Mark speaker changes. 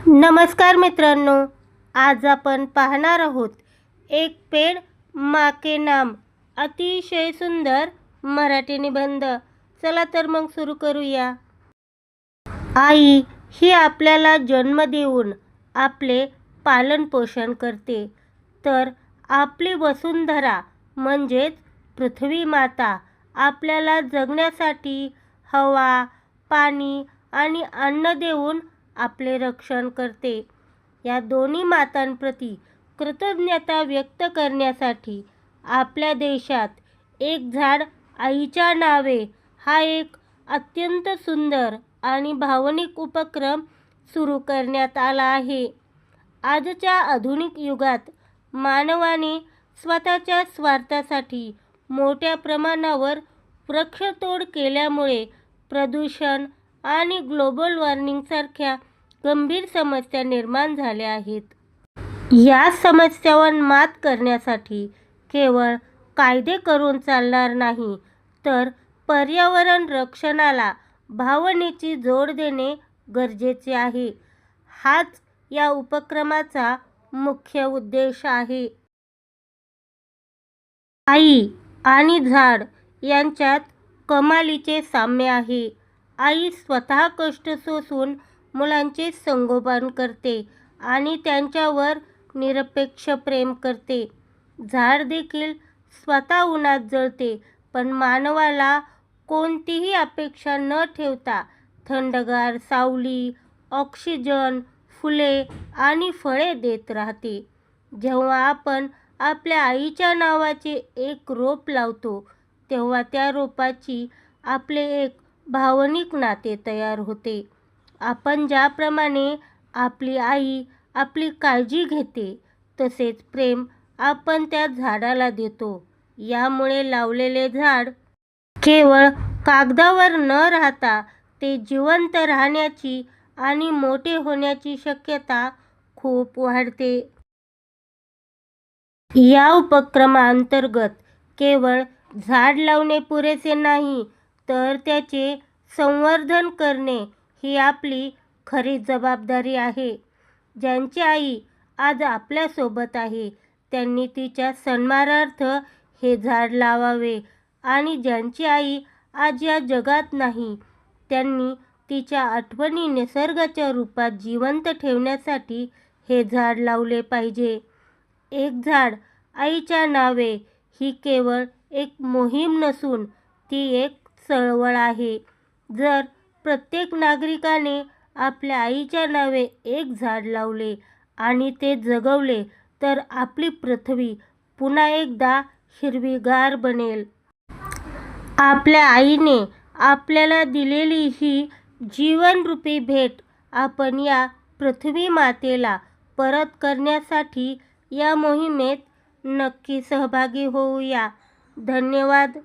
Speaker 1: नमस्कार मित्रांनो, आज आपण पाहणार आहोत एक पेड़ माँ के नाम अतिशय सुंदर मराठी निबंध। चला तर मग सुरू करूया। आई ही आपल्याला जन्म देऊन आपले पालन पोषण करते, तर आपली वसुंधरा म्हणजेच पृथ्वी माता आपल्याला जगण्यासाठी हवा, पाणी आणि अन्न देऊन आपले रक्षण करते। या दोन्ही मातांप्रती कृतज्ञता व्यक्त करण्यासाठी आपल्या देशात एक झाड आईच्या नावे हा एक अत्यंत सुंदर आणि भावनिक उपक्रम सुरू करण्यात आला आहे। आजच्या आधुनिक युगात मानवाने स्वतःच्या स्वार्थासाठी मोठ्या प्रमाणावर वृक्षतोड केल्यामुळे प्रदूषण आणि ग्लोबल वॉर्मिंगसारख्या गंभीर समस्या निर्माण झाल्या आहेत। या समस्यांवर मात करण्यासाठी केवळ कायदे करून चालणार नाही, तर पर्यावरण रक्षणाला भावनेची जोड देणे गरजेचे आहे। हाच या उपक्रमाचा मुख्य उद्देश आहे। आई आणि झाड यांच्यात कमालीचे साम्य आहे। आई स्वतः कष्ट सोसून मुलांचे संगोपन करते आणि त्यांच्यावर निरपेक्ष प्रेम करते। झाड देखील स्वतः उन्हात जळते, पण मानवाला कोणतीही अपेक्षा न ठेवता थंडगार सावली, ऑक्सिजन, फुले आणि फळे देत राहते। जेव्हा आपण आपल्या आईच्या नावाचे एक रोप लावतो, तेव्हा त्या रोपाची आपले एक भावनिक नाते तयार होते। आपण ज्याप्रमाणे आपली आई आपली काळजी घेते, तसेच प्रेम आपण त्या झाडाला देतो। यामुळे लावलेले झाड केवळ कागदावर न राहता ते जिवंत राहण्याची आणि मोठे होण्याची शक्यता खूप वाढते। या उपक्रमांतर्गत केवळ झाड लावणे पुरेसे नाही, तर त्याचे संवर्धन करणे ही आपली खरी जबाबदारी आहे। ज्यांची आई आज आपल्यासोबत आहे, त्यांनी तिच्या सन्मानार्थ हे झाड लावावे आणि ज्यांची आई आज या जगात नाही, त्यांनी तिच्या आठवणी निसर्गाच्या रूपात जिवंत ठेवण्यासाठी हे झाड लावले पाहिजे। एक झाड आईच्या नावे ही केवळ एक मोहीम नसून ती एक चळवळ आहे। जर प्रत्येक नागरिकाने आपल्या आईच्या नावे एक झाड लावले आणि ते जगवले, तर आपली पृथ्वी पुन्हा एकदा हिरवीगार बनेल। आपल्या आईने आपल्याला दिलेली ही जीवनरूपी भेट आपण या पृथ्वी मातेला परत करण्यासाठी या मोहिमेत नक्की सहभागी होऊया। धन्यवाद।